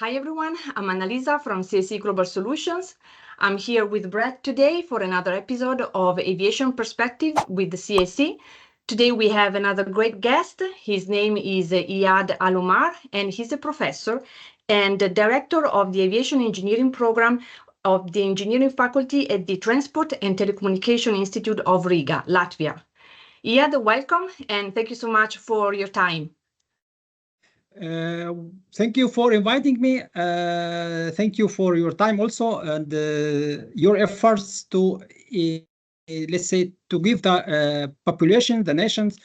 Hi everyone, I'm Annalisa from C.A.C. Global Solutions. I'm here with Brett today for another episode of Aviation Perspective with the C.A.C. Today we have another great guest. His name is Iyad Alomar, and he's a professor and the director of the Aviation Engineering Program of the Engineering Faculty at the Transport and Telecommunication Institute of Riga, Latvia. Iyad, welcome, and thank you so much for your time. Thank you for inviting me. Thank you for your time also and your efforts to, let's say, to give the population, the nations,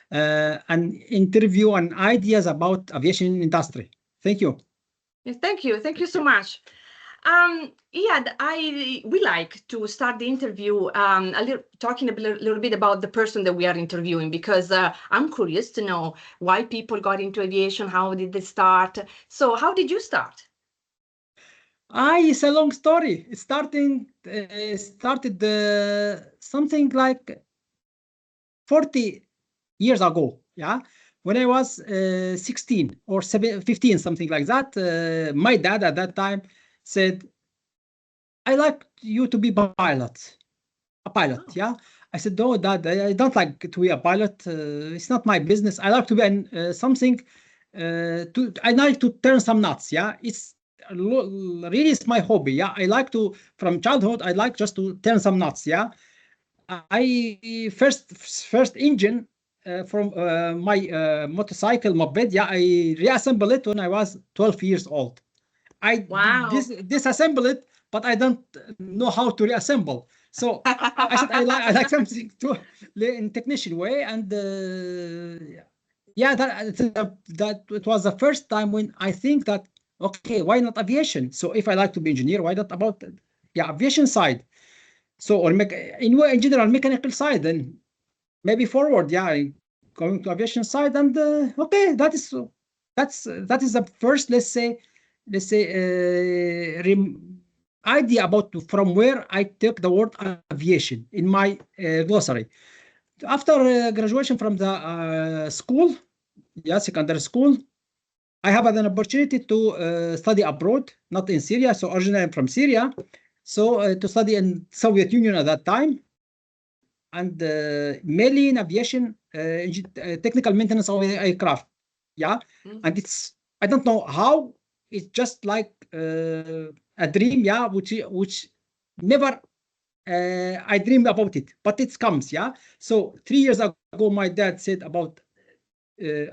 an interview and ideas about aviation industry. Thank you. Yes, thank you. Thank you so much. Iyad, we like to start the interview talking a little bit about the person that we are interviewing, because I'm curious to know why people got into aviation. How did they start? So how did you start? It's a long story. It started something like 40 years ago. Yeah. When I was 16 or 15, something like that, my dad at that time said, I like you to be a pilot. Oh. Yeah. I said, no, Dad, I don't like to be a pilot. It's not my business. I like to be something. I like to turn some nuts. Yeah, it's really it's my hobby. Yeah, I like to from childhood. I like just to turn some nuts. Yeah, I first engine from my motorcycle moped. Yeah, I reassembled it when I was 12 years old. I disassemble it, but I don't know how to reassemble. So I said I like something to in technician way, and yeah, that it was the first time when I think that okay, why not aviation? So if I like to be engineer, why not about aviation side? So or in general mechanical side, then maybe forward, going to aviation side, and okay, that is the first, let's say idea about from where I took the word aviation in my glossary. After graduation from the school, secondary school, I have an opportunity to study abroad, not in Syria. So originally I'm from Syria, so to study in Soviet Union at that time, and mainly in aviation, technical maintenance of aircraft. Yeah, and it's I don't know how, it's just like a dream. Yeah, which never I dreamed about it, but it comes. Yeah, so 3 years ago, my dad said about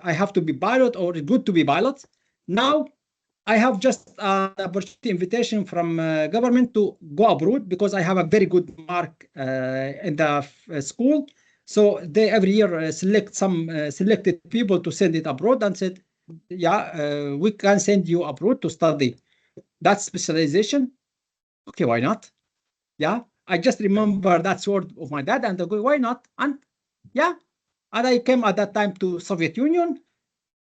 I have to be pilot or it's good to be pilot. Now I have just an opportunity invitation from government to go abroad because I have a very good mark in the school. So they every year select some selected people to send it abroad and said, we can send you abroad to study that specialization. Okay, why not? Yeah, I just remember that word of my dad and I go, why not? And yeah, and I came at that time to Soviet Union,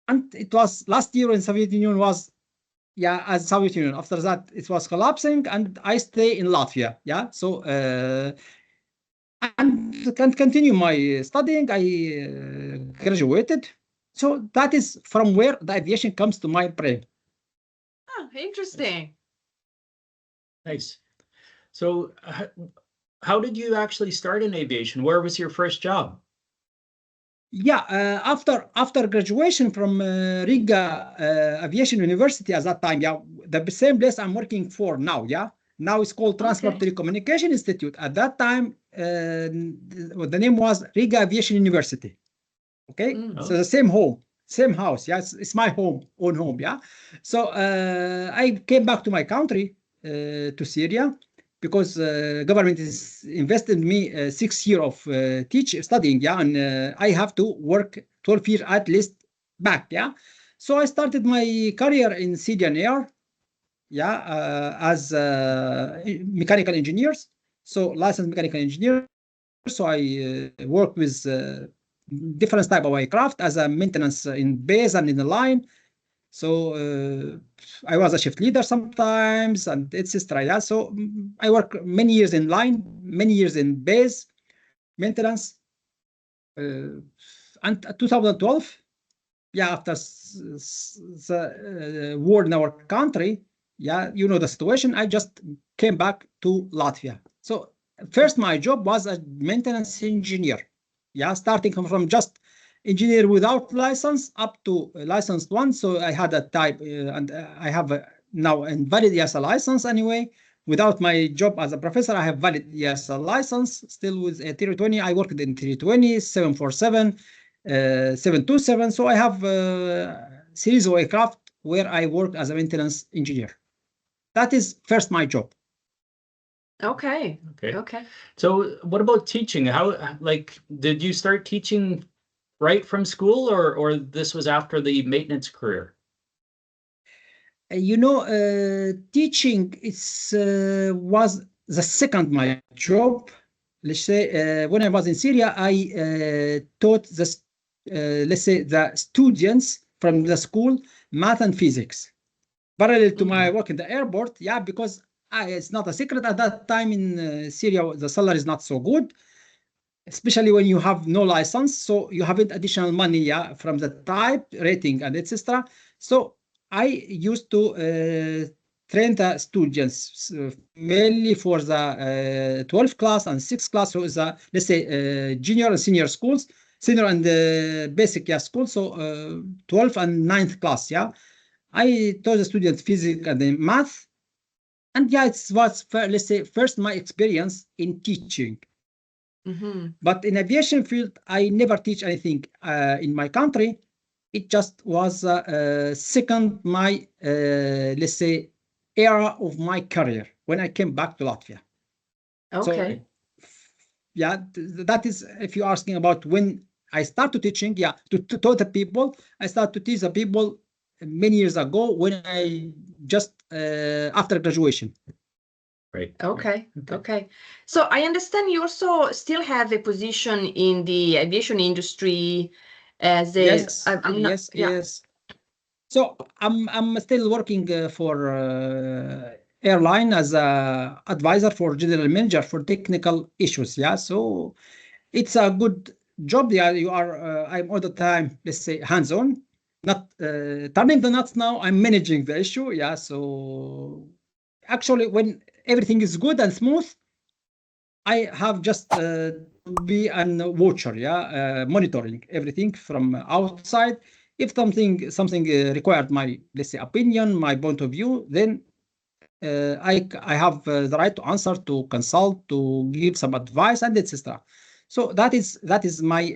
and it was last year when Soviet Union was as Soviet Union. After that, it was collapsing, and I stay in Latvia. Yeah, so and can continue my studying. I graduated, so that is from where the aviation comes to my brain. Oh, interesting. Nice. So, how did you actually start in aviation? Where was your first job? Yeah, after graduation from Riga Aviation University at that time, the same place I'm working for now, now it's called Transport Telecommunication Institute. At that time, the name was Riga Aviation University. Okay, so the same home, same house. Yeah, it's my own home. Yeah, so I came back to my country, to Syria, because government is invested in me 6 years of studying. Yeah, and I have to work 12 years at least back. Yeah, so I started my career in Syrian Air. As mechanical engineers. So licensed mechanical engineer. So I work with different type of aircraft as a maintenance in base and in the line. So I was a shift leader sometimes, and etc. Yeah. So I work many years in line, many years in base maintenance. And 2012, yeah, after the war in our country, yeah, you know the situation. I just came back to Latvia. So first, my job was a maintenance engineer. Yeah, starting from just engineer without license up to a licensed one. So I had a type, and I have now a valid ESL license anyway. Without my job as a professor, I have valid ESL license. Still with a Tier 20, I worked in Tier 20, 747, 727. So I have a series of aircraft where I work as a maintenance engineer. That is first my job. Okay. Okay. Okay. So what about teaching? How, like, did you start teaching right from school, or this was after the maintenance career? Teaching was the second my job. Let's say when I was in Syria, I taught let's say the students from the school math and physics, parallel to my work in the airport. Yeah, because it's not a secret at that time in Syria, the salary is not so good, especially when you have no license, so you haven't additional money, yeah, from the type rating and etc. So I used to train the students mainly for the 12th class and 6th class, so the, let's say, junior and senior schools, senior and basic, yeah, school, so 12th and 9th class, yeah. I taught the students physics and then math, and yeah, it was, let's say, first my experience in teaching. But in aviation field, I never teach anything in my country. It just was second my, let's say, era of my career when I came back to Latvia. Okay. So, yeah, that is, if you're asking about when I started teaching, yeah, to taught the people, I started to teach the people many years ago when I just after graduation. Right. Okay. Okay. So I understand you also still have a position in the aviation industry as a, Yes, I'm not, yes, yeah. yes. So I'm still working for airline as a advisor for general manager for technical issues. Yeah, so it's a good job. Yeah, you are. I'm all the time, let's say, hands on, not turning the nuts. Now I'm managing the issue. Yeah, so actually, when everything is good and smooth, I have just to be an watcher, yeah, monitoring everything from outside. If something required my, let's say, opinion, my point of view, then I have the right to answer, to consult, to give some advice, and etc. So that is my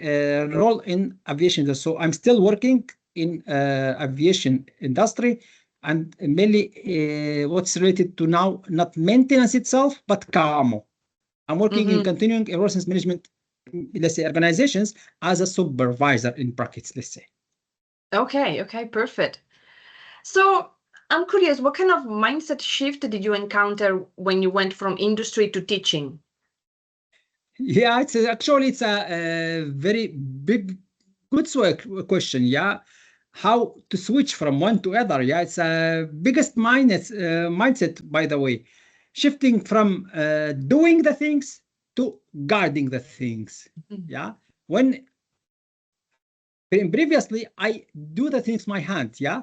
role in aviation. So I'm still working in aviation industry, and mainly what's related to now, not maintenance itself, but CAMO. I'm working in continuing airworthiness management, let's say, organizations as a supervisor in brackets, let's say. Okay. Okay. Perfect. So I'm curious, what kind of mindset shift did you encounter when you went from industry to teaching? Yeah, it's a very big, good question. Yeah, how to switch from one to other. Yeah, it's a biggest mindset, by the way, shifting from doing the things to guarding the things. Yeah, when previously I do the things my hand. Yeah,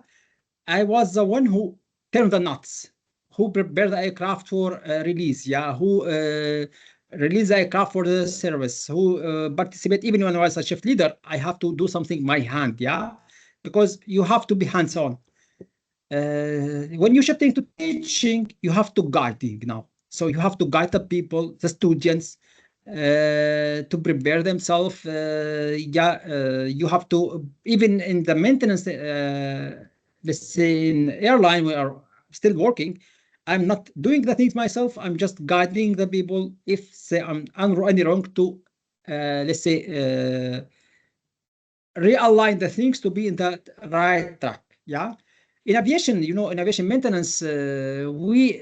I was the one who turned the nuts, who prepared the aircraft for release, yeah, who release the aircraft for the service, who participate. Even when I was a shift leader, I have to do something by hand, yeah, because you have to be hands-on. When you're shifting to teaching, you have to guiding now. So you have to guide the people, the students, to prepare themselves. You have to, even in the maintenance, let's say in airline, we are still working. I'm not doing the things myself. I'm just guiding the people if say I'm any wrong to, let's say, realign the things to be in the right track. Yeah. In aviation, in aviation maintenance, we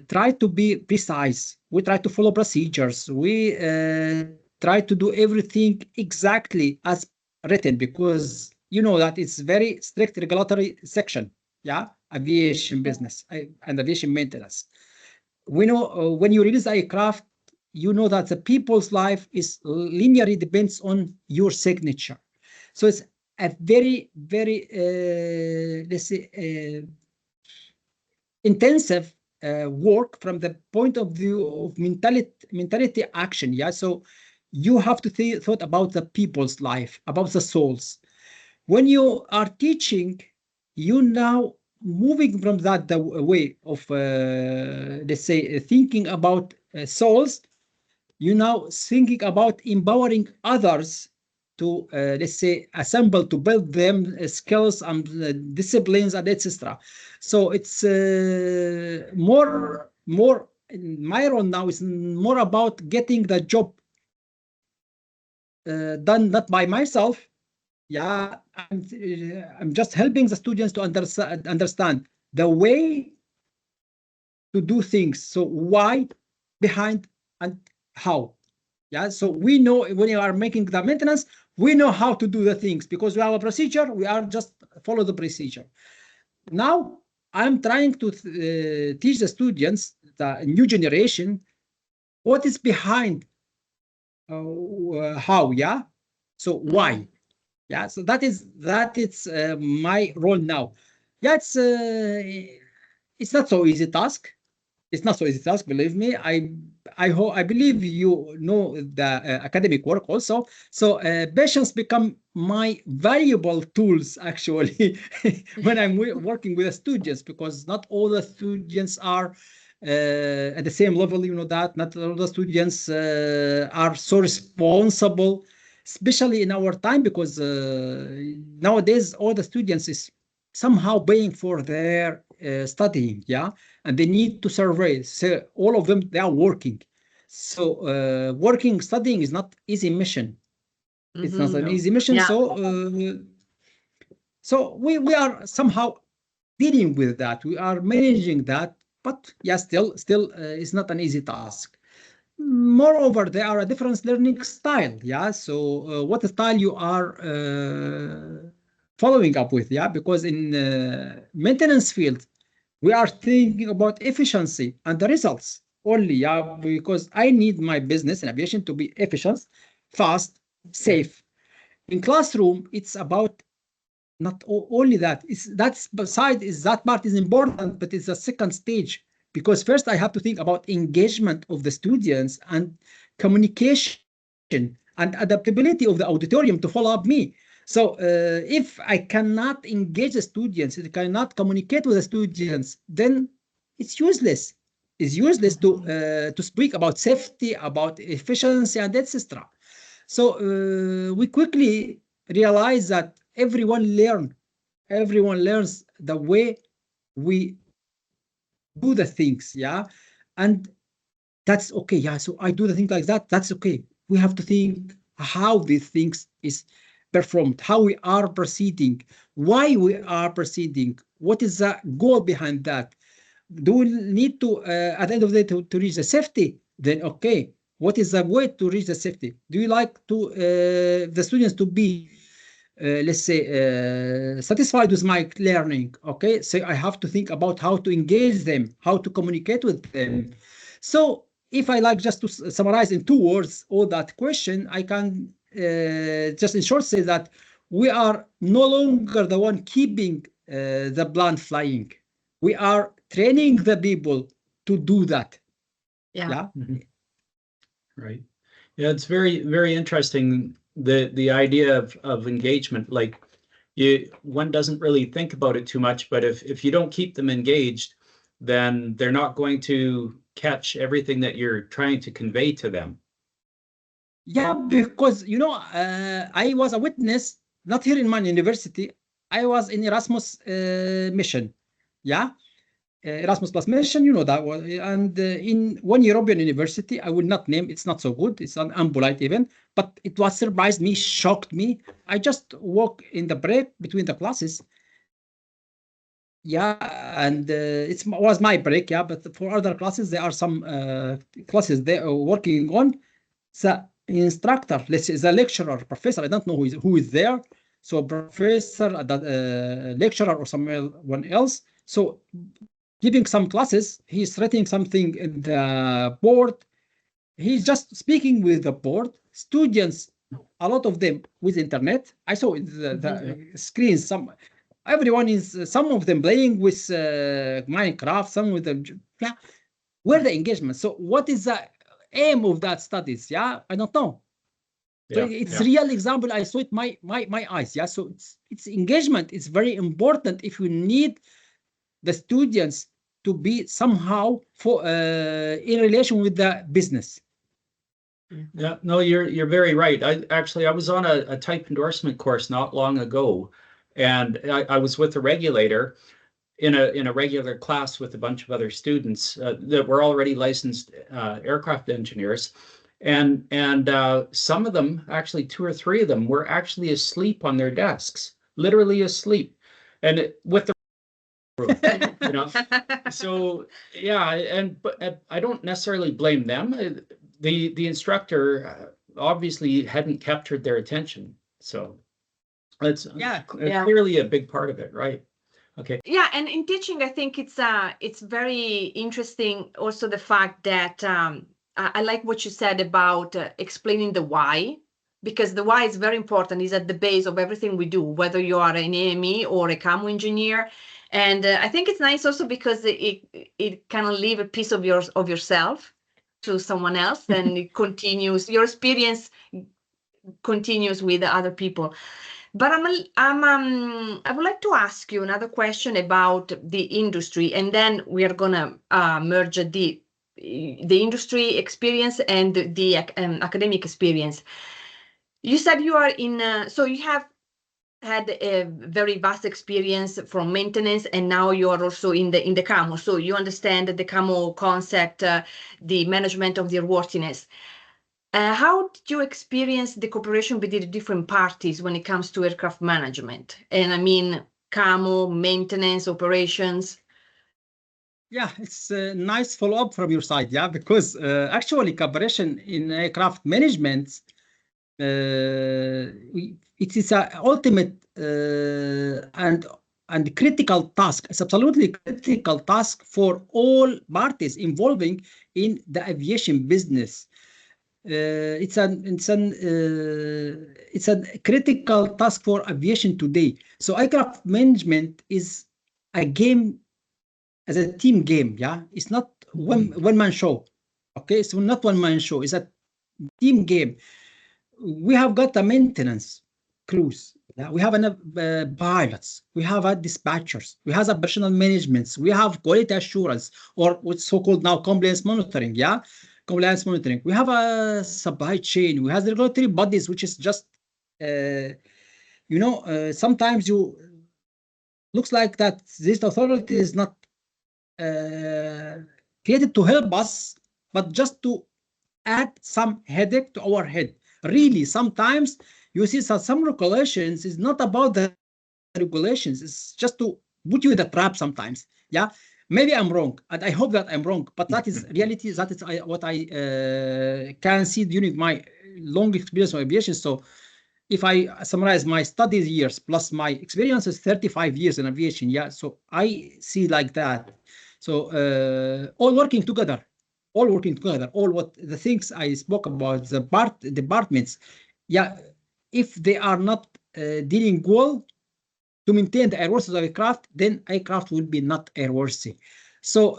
try to be precise. We try to follow procedures. We try to do everything exactly as written, because you know that it's very strict regulatory section. Yeah, aviation business and aviation maintenance. We know when you release aircraft, you know that the people's life is linearly depends on your signature. So it's a very, very, let's say, intensive work from the point of view of mentality action. Yeah, so you have to thought about the people's life, about the souls. When you are teaching, you now moving from that the way of let's say thinking about souls. You now thinking about empowering others to let's say assemble to build them skills and disciplines and etc. So it's more my role now is more about getting the job done not by myself. Yeah, I'm just helping the students to understand the way to do things. So why, behind, and how. Yeah, so we know when you are making the maintenance, we know how to do the things because we have a procedure. We are just follow the procedure. Now I'm trying to teach the students, the new generation, what is behind how. Yeah, so why. Yeah, so that is my role now. Yeah, it's not so easy task. It's not so easy task, believe me. I believe you know the academic work also. So patience become my valuable tools actually when I'm working with the students, because not all the students are at the same level. You know that not all the students are so responsible, especially in our time, because nowadays all the students is somehow paying for their studying. Yeah, and they need to survey. So all of them, they are working. So working, studying is not easy mission. It's not an easy mission. Yeah. So we are somehow dealing with that. We are managing that, but yeah, still it's not an easy task. Moreover, there are a different learning style. Yeah, so what style you are following up with. Yeah, because in maintenance field, we are thinking about efficiency and the results only. Yeah, because I need my business in aviation to be efficient, fast, safe. In classroom, it's about not only that. It's that's beside is that part is important, but it's a second stage, because first I have to think about engagement of the students and communication and adaptability of the auditorium to follow up me. So if I cannot engage the students, if I cannot communicate with the students, then it's useless. It's useless to speak about safety, about efficiency, and etc. So we quickly realize that everyone learns the way we do the things. Yeah, and that's okay. Yeah, so I do the things like that. That's okay. We have to think how these things is performed, how we are proceeding, why we are proceeding, what is the goal behind that. Do we need to at the end of the day to reach the safety? Then okay, what is the way to reach the safety? Do you like to the students to be let's say satisfied with my learning? Okay, so I have to think about how to engage them, how to communicate with them. So if I like just to summarize in 2 words all that question, I can just in short say that we are no longer the one keeping the plane flying. We are training the people to do that. Yeah. Right. Yeah, it's very, very interesting, the idea of engagement. Like one doesn't really think about it too much, but if you don't keep them engaged, then they're not going to catch everything that you're trying to convey to them. Yeah, because I was a witness, not here in my university. I was in Erasmus mission. Yeah, Erasmus Plus mission, you know that one. And in one European university, I will not name, it's not so good, it's an unpolite even, but it was surprised me, shocked me. I just walk in the break between the classes. Yeah, and it was my break. Yeah, but for other classes, there are some classes they are working on. The instructor, let's say the lecturer, professor, I don't know who is there. So professor, lecturer, or someone else. So giving some classes, he's writing something in the board. He's just speaking with the board. Students a lot of them with internet. I saw the screens. Everyone is some of them playing with Minecraft. Some of them, yeah. Where the engagement? So what is the aim of that studies? Yeah, I don't know. So it's real example. I saw it my eyes. Yeah. So it's engagement. It's very important if you need the students to be somehow for in relation with the business. Yeah, no, you're very right. I was on a type endorsement course not long ago, and I was with a regulator in a regular class with a bunch of other students that were already licensed aircraft engineers, and some of them, actually two or three of them, were actually asleep on their desks, literally asleep, and with the you know. So yeah, but I don't necessarily blame them. The instructor obviously hadn't captured their attention, so it's clearly a big part of it, right? Okay. Yeah, and in teaching, I think it's very interesting also the fact that I like what you said about explaining the why, because the why is very important, is at the base of everything we do, whether you are an AME or a CAMO engineer. And I think it's nice also because it kind of leave a piece of yourself to someone else, and it continues, your experience continues with other people. But I would like to ask you another question about the industry, and then we are gonna merge the industry experience and the academic experience. You said you are in, so you have had a very vast experience from maintenance, and now you are also in the CAMO. So you understand the CAMO concept, the management of the airworthiness. How did you experience the cooperation with the different parties when it comes to aircraft management? And I mean, CAMO, maintenance, operations. Yeah, it's a nice follow-up from your side, yeah, because actually cooperation in aircraft management, it is an ultimate and critical task. It's absolutely critical task for all parties involving in the aviation business. It's a critical task for aviation today. So aircraft management is a game, as a team game. Yeah, it's not one man show. Okay, it's not one man show. It's a team game. We have got a maintenance crews. Yeah, we have pilots. We have dispatchers. We have operational managements. We have quality assurance, or what's so-called now compliance monitoring. Yeah, compliance monitoring. We have a supply chain. We have the regulatory bodies, which is just, sometimes you looks like that this authority is not created to help us, but just to add some headache to our head. Really, sometimes you see some regulations is not about the regulations. It's just to put you in the trap sometimes. Yeah, maybe I'm wrong, and I hope that I'm wrong, but that is reality. That is what I can see during my long experience of aviation. So if I summarize my studies years plus my experience is 35 years in aviation, yeah, so I see like that. So all working together, all what the things I spoke about, the departments, yeah, if they are not dealing well to maintain the airworthiness of aircraft, then aircraft will be not airworthy. So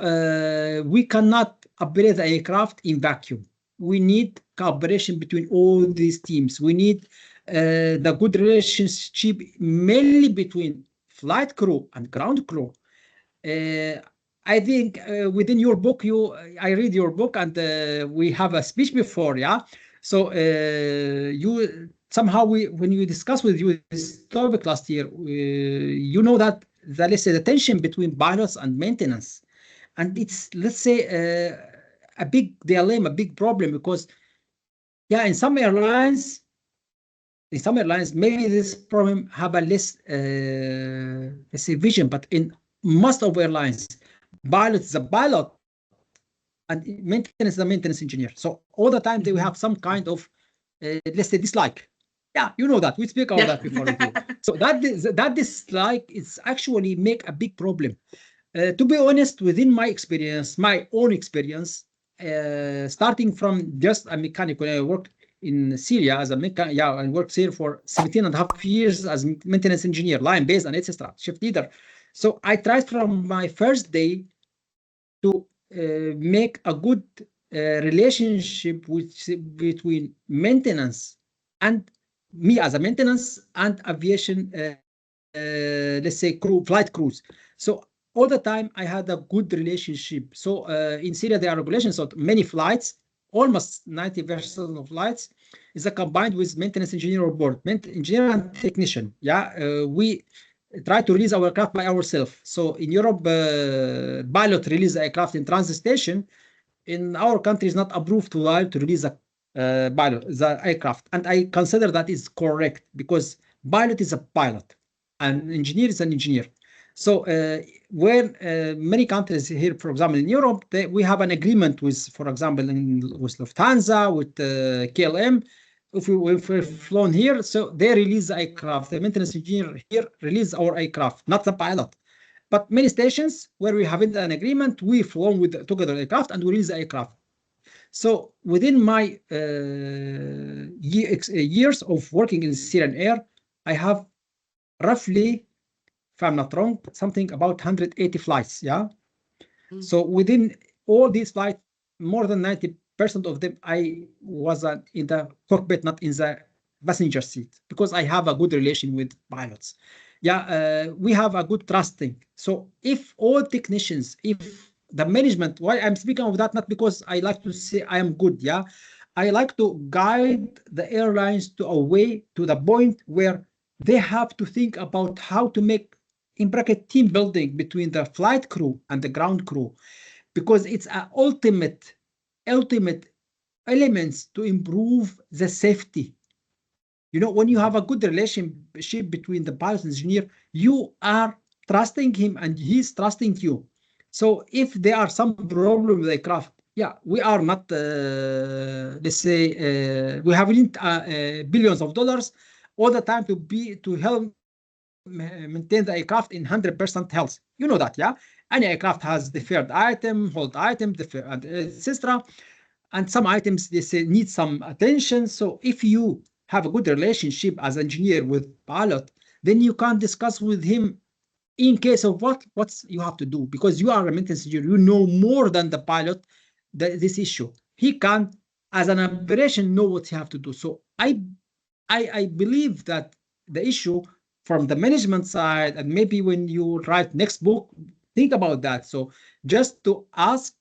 we cannot operate the aircraft in vacuum. We need cooperation between all these teams. We need the good relationship mainly between flight crew and ground crew. I think within your book, I read your book, and we have a speech before, yeah. So you somehow when you discuss with you this topic last year, you know that let's say the tension between pilots and maintenance, and it's, let's say, a big dilemma, a big problem, because yeah, in some airlines maybe this problem have a less let's say vision, but in most of airlines, the pilot and maintenance the maintenance engineer. So all the time they will have some kind of let's say dislike. Yeah, you know that we speak about that before. So that dislike is actually make a big problem. To be honest, within my experience, my own experience, starting from just a mechanic when I worked in Syria as a I worked here for 17 and a half years as maintenance engineer, line-based and etc. Shift leader. So I tried from my first day to make a good relationship between maintenance and me as a maintenance and aviation, let's say flight crews. So all the time I had a good relationship. So in Syria there are regulations of many flights, almost 90% of flights is combined with maintenance engineer on board, engineer and technician. Yeah, we try to release our aircraft by ourselves. So in Europe, pilot release the aircraft in transit station. In our country, is not approved to release a the aircraft, and I consider that is correct because pilot is a pilot, and engineer is an engineer. So when many countries here, for example, in Europe, we have an agreement with, for example, with Lufthansa, with KLM. If we've flown here, so they release the aircraft. The maintenance engineer here release our aircraft, not the pilot. But many stations where we have an agreement, we flown with together aircraft and we release the aircraft. So within my years of working in Syrian Air, I have roughly, if I'm not wrong, something about 180 flights. Yeah. So within all these flights, more than 90% of them, I was in the cockpit, not in the passenger seat, because I have a good relation with pilots. Yeah, we have a good trusting. So if all technicians, if the management, why I'm speaking of that, not because I like to say I am good, yeah, I like to guide the airlines to a way, to the point where they have to think about how to make, in bracket, team building between the flight crew and the ground crew, because it's an ultimate elements to improve the safety. You know, when you have a good relationship between the pilot and engineer, you are trusting him and he's trusting you. So if there are some problem with the aircraft, yeah, we are not, let's say, we haven't billions of dollars all the time to help maintain the aircraft in 100% health. You know that, yeah? Any aircraft has deferred item, hold item, etc. And some items they say need some attention. So if you have a good relationship as engineer with pilot, then you can discuss with him in case of what's you have to do, because you are a maintenance engineer, you know more than the pilot this issue. He can, as an operation, know what he have to do. So I believe that the issue from the management side, and maybe when you write next book, think about that. So just to ask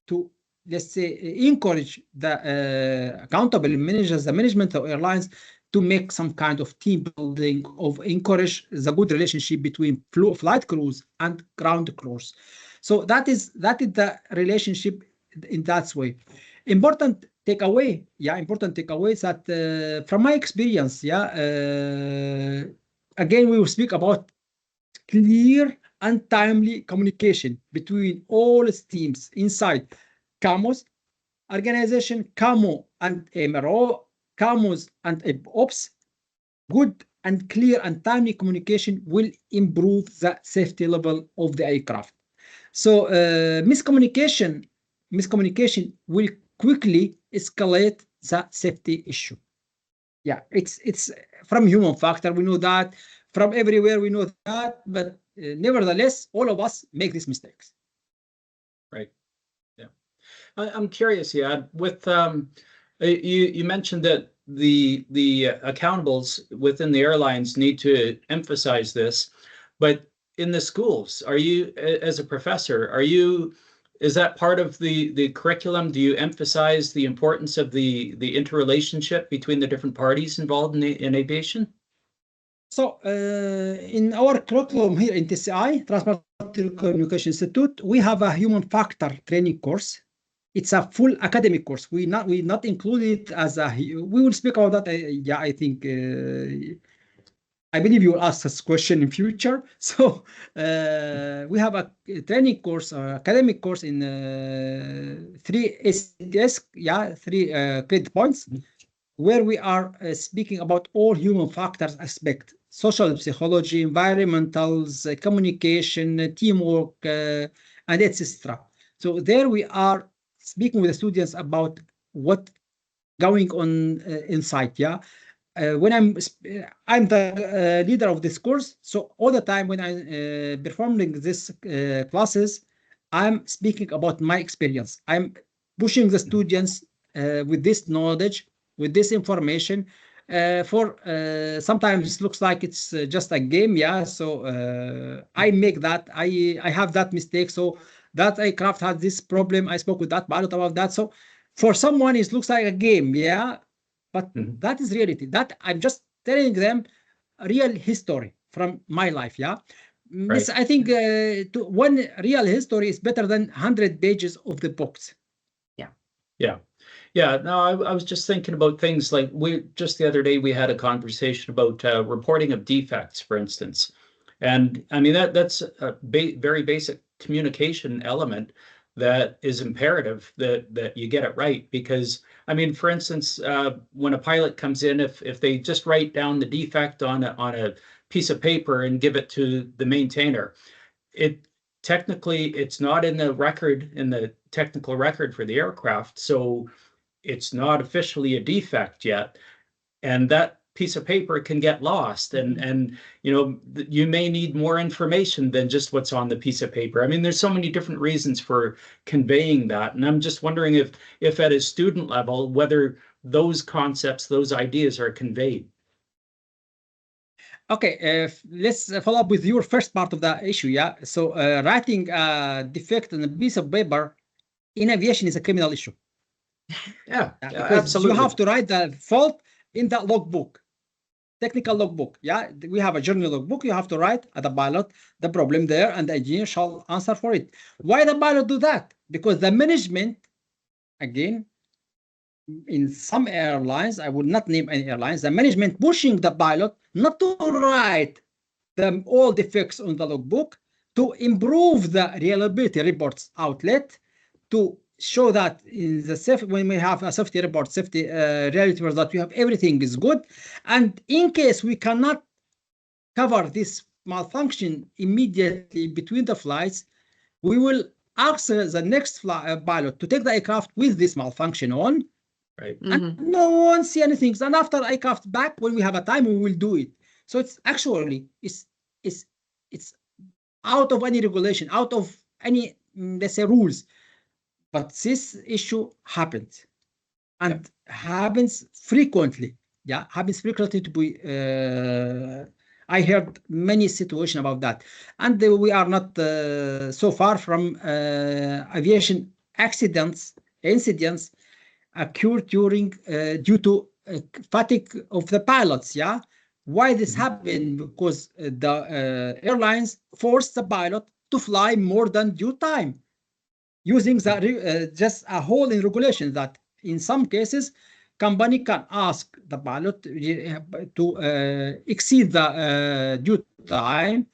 to, let's say, encourage the accountable managers, the management of airlines, to make some kind of team building, of encourage the good relationship between flight crews and ground crews. So that is the relationship in that way. Important takeaway is that from my experience, again, we will speak about clear and timely communication between all teams inside CAMOS organization, CAMO and MRO, CAMOS and ops. Good and clear and timely communication will improve the safety level of the aircraft. So miscommunication will quickly escalate the safety issue. Yeah, it's from human factor, we know that. From everywhere, we know that. But nevertheless, all of us make these mistakes. Right. Yeah. I'm curious, Iyad, with you mentioned that the accountables within the airlines need to emphasize this, but in the schools, are you, as a professor, is that part of the curriculum? Do you emphasize the importance of the interrelationship between the different parties involved in aviation? So in our curriculum here in TCI, Transport Telecommunication Institute, we have a human factor training course. It's a full academic course. We not include it as a. We will speak about that. Yeah, I think. I believe you will ask this question in future. So we have a training course, academic course in 3 ACTS, three credit points, where we are speaking about all human factors aspect: social psychology, environmentals, communication, teamwork, and etc. So there we are speaking with the students about what going on inside. Yeah. When I'm the leader of this course, so all the time when I'm performing this classes, I'm speaking about my experience. I'm pushing the students with this knowledge, with this information. For sometimes it looks like it's just a game, yeah. So I make that. I have that mistake. So that aircraft had this problem. I spoke with that pilot about that. So for someone, it looks like a game, yeah. But that is reality. That I'm just telling them real history from my life. Yeah, Right. I think one real history is better than 100 pages of the books. Yeah. Yeah. No, I was just thinking about things like just the other day we had a conversation about reporting of defects, for instance. And I mean, that's a very basic communication element that is imperative that you get it right. Because I mean, for instance, when a pilot comes in, if they just write down the defect on a piece of paper and give it to the maintainer, technically it's not in the technical record for the aircraft, so it's not officially a defect yet, and that piece of paper can get lost, and you may need more information than just what's on the piece of paper. I mean, there's so many different reasons for conveying that, and I'm just wondering if at a student level whether those concepts, those ideas are conveyed. Okay, let's follow up with your first part of the issue. Yeah, so writing a defect on a piece of paper in aviation is a criminal issue. Yeah, because absolutely. you have to write the fault in the logbook, technical logbook. Yeah, we have a journal logbook. You have to write at the pilot the problem there, and the engineer shall answer for it. Why the pilot do that? Because the management, again, in some airlines, I would not name any airlines, the management pushing the pilot not to write all defects on the logbook, to improve the reliability reports outlet, to show that in the when we have a safety report, safety reality report, that we have everything is good, and in case we cannot cover this malfunction immediately between the flights, we will ask the next pilot to take the aircraft with this malfunction on, right? And no one see anything. And after aircraft back, when we have a time, we will do it. So it's actually it's out of any regulation, out of any let's say rules. But this issue happens, and happens frequently. Yeah, happens frequently to be. I heard many situations about that, and we are not so far from aviation accidents, incidents occurred due to fatigue of the pilots. Yeah, why this happened? Because the airlines forced the pilot to fly more than due time, using the just a hole in regulation that in some cases company can ask the pilot to exceed the due time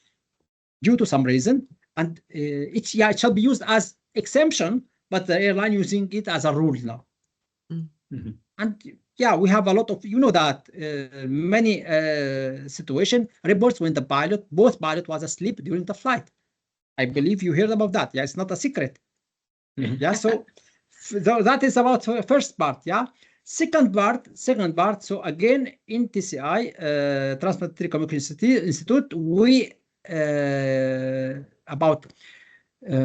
due to some reason, and it shall be used as exemption, but the airline using it as a rule now. And yeah, we have a lot of, that many situation reports when both pilot was asleep during the flight. I believe you heard about that. Yeah, it's not a secret. Yeah, so that is about first part. Yeah, second part. So again, in TCI, Transport Telecommunication Institute, we about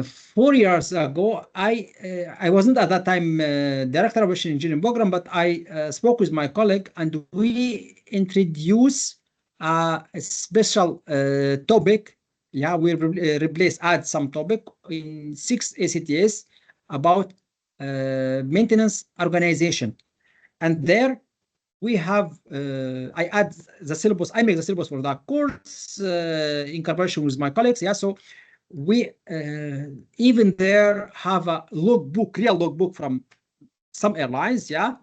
4 years ago, I wasn't at that time director of Aviation Engineering Program, but I spoke with my colleague, and we introduced a special topic. Yeah, we add some topic in 6 ACTS about maintenance organization, and there we have I add the syllabus. I make the syllabus for that course in cooperation with my colleagues. Yeah, so we even there have a real logbook from some airlines. Yeah,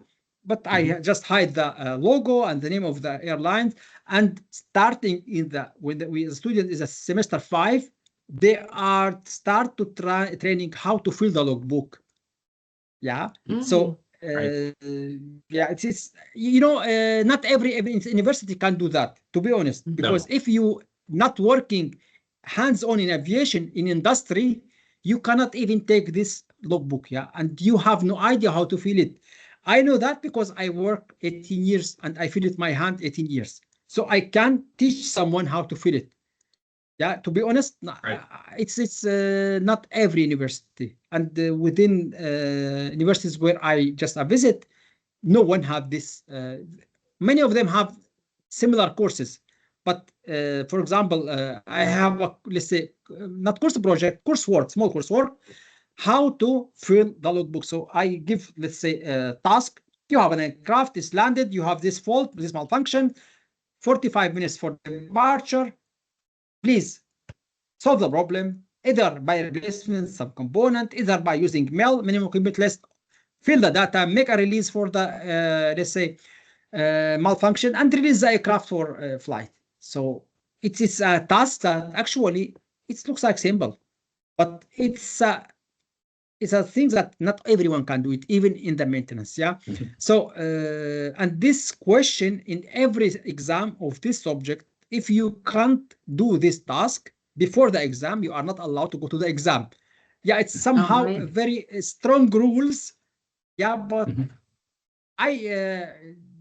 but I just hide the logo and the name of the airlines. And starting in when the student is a semester 5, they are start to training how to fill the logbook. Yeah, so yeah, it's not every university can do that, to be honest, because if you not working hands-on in aviation in industry, you cannot even take this logbook. Yeah, and you have no idea how to fill it. I know that because I work 18 years and I feel it my hand 18 years. So I can teach someone how to feel it. Yeah, to be honest, Right. it's not every university, and within universities where I just visit, no one have this. Many of them have similar courses, but for example, I have a, let's say, not course project, coursework, small coursework, how to fill the logbook. So I give, let's say, a task. You have an aircraft, it's landed, you have this fault, this malfunction, 45 minutes for departure. Please solve the problem either by replacement some component, either by using MEL, minimum commit list, fill the data, make a release for the, let's say, malfunction, and release the aircraft for flight. So it is a task that actually it looks like simple, but it's a thing that not everyone can do it, even in the maintenance. Yeah. So and this question in every exam of this subject, if you can't do this task before the exam, you are not allowed to go to the exam. Yeah, it's somehow really? very strong rules. Yeah, but I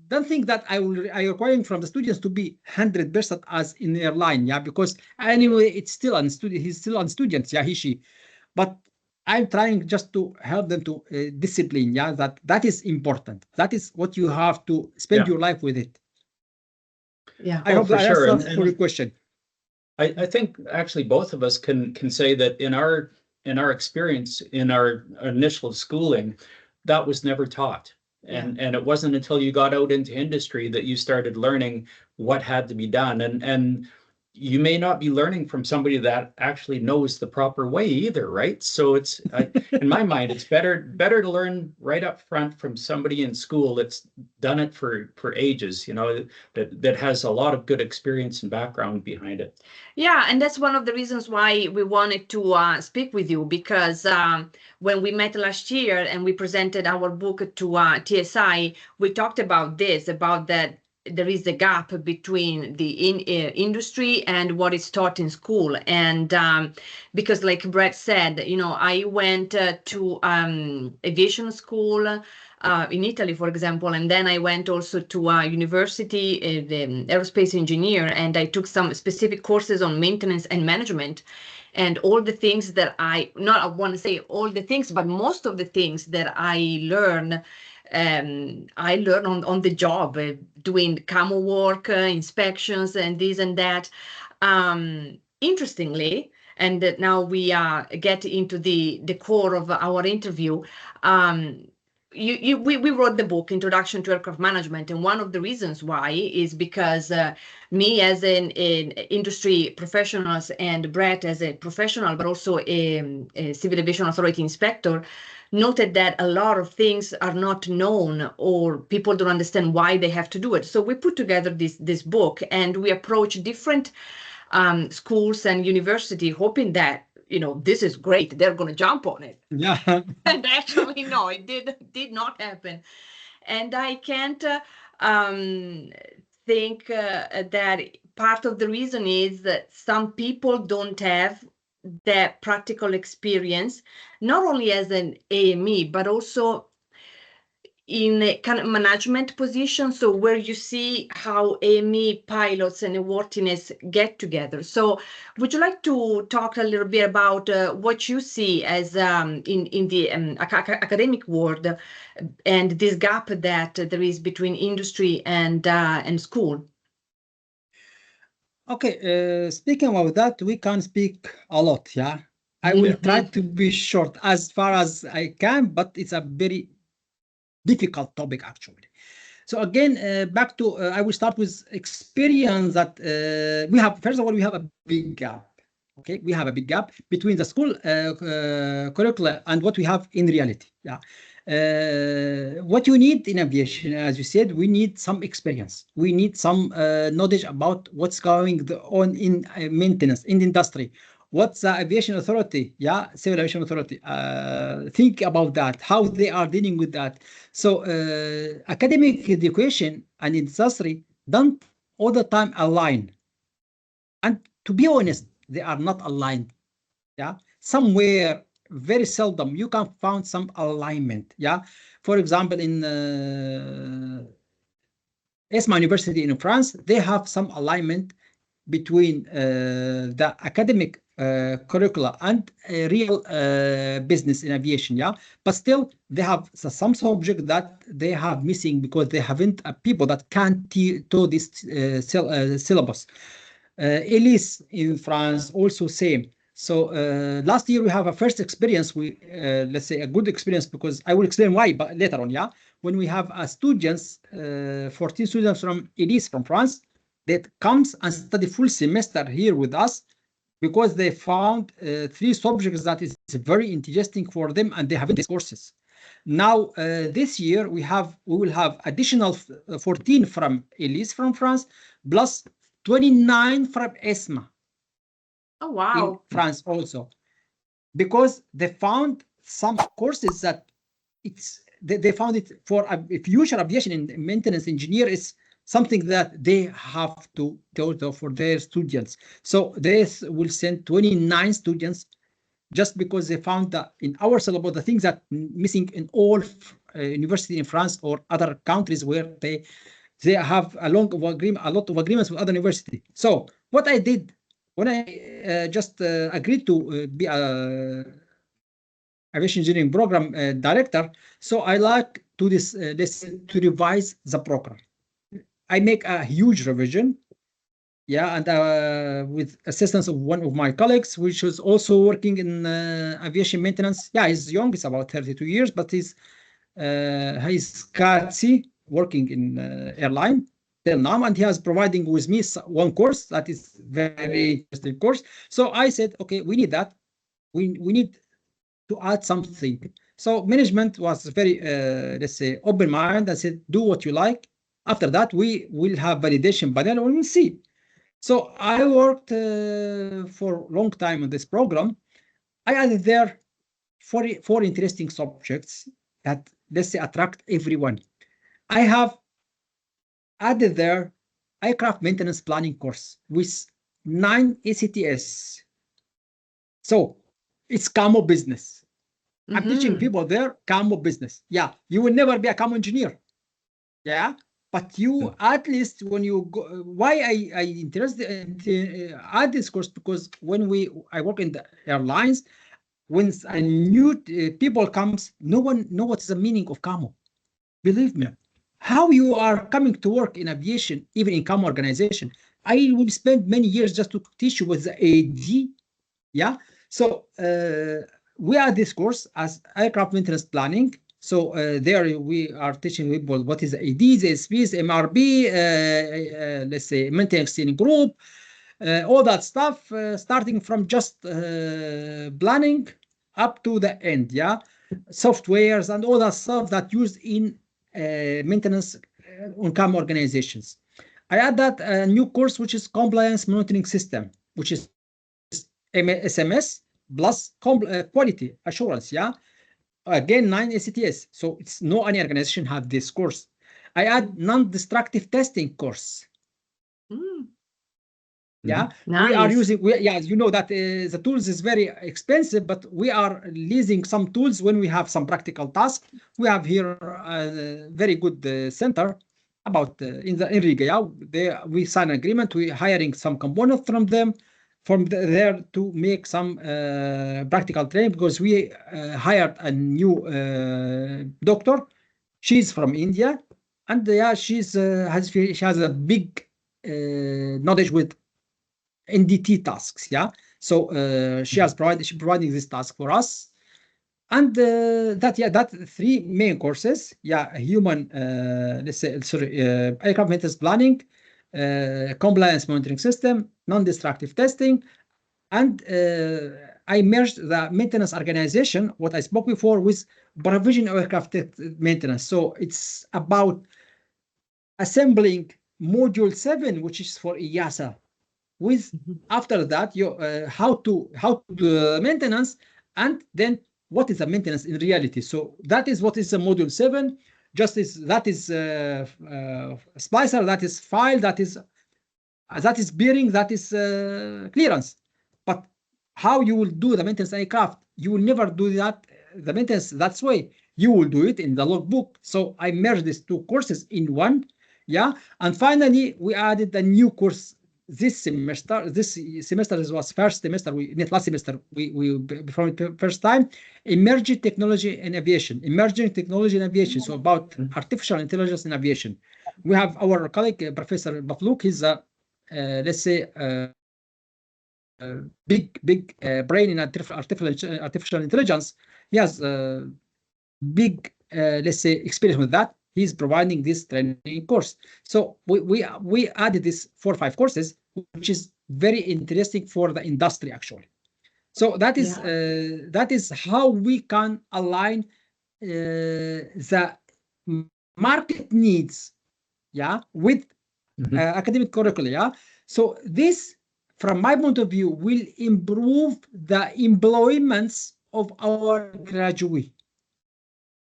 don't think that I requiring from the students to be 100% as in airline. Yeah, because anyway, it's still on student. He's still on students. Yeah, she. But I'm trying just to help them to discipline. Yeah, that is important. That is what you have to spend Yeah. your life with it. Yeah. I Oh, hope for that sure. answers for your question. I think actually both of us can say that in our experience in our initial schooling, that was never taught. And it wasn't until you got out into industry that you started learning what had to be done. And you may not be learning from somebody that actually knows the proper way either, right? So it's in my mind, it's better to learn right up front from somebody in school that's done it for ages, that has a lot of good experience and background behind it. Yeah, and that's one of the reasons why we wanted to speak with you, because when we met last year and we presented our book to TSI, we talked about this, about that there is a gap between the industry and what is taught in school. And because like Brett said, I went to aviation school in Italy, for example, and then I went also to a university, the aerospace engineer, and I took some specific courses on maintenance and management. And all the things that I want to say all the things, but most of the things that I learned on the job, doing camo work, inspections, and this and that. Interestingly, and that now we get into the core of our interview. We wrote the book Introduction to Aircraft Management, and one of the reasons why is because me as an industry professionals and Brett as a professional, but also a Civil Aviation Authority inspector, noted that a lot of things are not known or people don't understand why they have to do it. So we put together this book and we approach different schools and university, hoping that this is great, they're going to jump on it. Yeah. And actually, no, it did not happen. And I can't think that part of the reason is that some people don't have that practical experience, not only as an AME, but also in a kind of management position, so where you see how AME pilots and airworthiness get together. So would you like to talk a little bit about what you see as in the academic world and this gap that there is between industry and school? Okay, speaking about that, we can speak a lot. Yeah, I will try to be short as far as I can, but it's a very difficult topic actually. So again, back to I will start with experience that we have. First of all, we have a big gap. Okay, we have a big gap between the school curricula and what we have in reality. Yeah. What you need in aviation, as you said, we need some experience. We need some knowledge about what's going on in maintenance in the industry. What's the aviation authority? Yeah, civil aviation authority. Think about that. How they are dealing with that. So academic education and industry don't all the time align. And to be honest, they are not aligned. Yeah, somewhere very seldom you can find some alignment. Yeah, for example, in ESMA University in France, they have some alignment between the academic curricula and real business in aviation. Yeah, but still they have some subject that they have missing because they haven't people that can to this syllabus. Elise in France also same. So last year we have a first experience. We let's say a good experience because I will explain why, but later on. Yeah, when we have students, 14 students from Elise from France that comes and study full semester here with us because they found 3 subjects that is very interesting for them and they have these courses. Now this year we will have additional 14 from Elise from France plus 29 from ESMA. Oh, wow. In France also, because they found some courses that they found it for a future aviation and maintenance engineer is something that they have to tell for their students. So they will send 29 students just because they found that in our syllabus the things that missing in all university in France or other countries where they have a lot of agreements with other university. So what I did when I just agreed to be a aviation engineering program director, so I like to to revise the program. I make a huge revision, yeah, and with assistance of one of my colleagues, which was also working in aviation maintenance. Yeah, he's young; he's about 32 years, but he's C.A.C. working in airline till now, and he has providing with me one course that is very interesting course. So I said, okay, we need that. We need to add something. So management was very, let's say, open mind and said, do what you like. After that, we will have validation panel and we'll see. So I worked for a long time on this program. I added there four interesting subjects that, let's say, attract everyone. I have added there aircraft maintenance planning course with 9 ACTS. So it's camo business. I'm teaching people there camo business. Yeah, you will never be a camo engineer. Yeah, but you at least when you go, why I interested in add this course because when I work in the airlines, when a new people comes, no one know what's the meaning of camo. Believe me, how you are coming to work in aviation, even in camo organization, I will spend many years just to teach you with the AD. Yeah, so we are this course as aircraft maintenance planning. So there we are teaching people what is ADs, ASPs, MRB, let's say maintenance steering group, all that stuff, starting from just planning up to the end, yeah, softwares and all that stuff that used in maintenance on CAM organizations. I add that new course, which is compliance monitoring system, which is SMS plus quality assurance, yeah. Again, 9 ACTS. So it's no any organization have this course. I add non-destructive testing course. Yeah, nice. We are using, yeah, you know that the tools is very expensive, but we are leasing some tools when we have some practical tasks. We have here a very good center about in Riga. Yeah, we sign an agreement. We hiring some components from them, there to make some practical training because we hired a new doctor. She's from India, and yeah, she has a big knowledge with NDT tasks, yeah. So she's providing this task for us, and that 3 main courses, yeah, human, let's say, sorry, aircraft maintenance planning, compliance monitoring system, non-destructive testing, and I merged the maintenance organization, what I spoke before, with provision of aircraft maintenance. So it's about assembling module 7, which is for EASA. With after that, you how to do maintenance, and then what is the maintenance in reality. So that is what is the module 7. That is splicer, that is file, that is bearing, that is clearance. But how you will do the maintenance aircraft you will never do that, the maintenance that's way. You will do it in the logbook. So I merged these two courses in one. Yeah. And finally, we added a new course this semester. This semester was first semester. Not last semester. We before first time, emerging technology in aviation. Emerging technology in aviation. So about artificial intelligence in aviation. We have our colleague Professor Bafluk. He's a let's say big brain in artificial intelligence. He has big let's say experience with that. He's providing this training course. So we added this 4 or 5 courses, which is very interesting for the industry actually. So that is how we can align the market needs, with academic curricula. So this, from my point of view, will improve the employments of our graduate.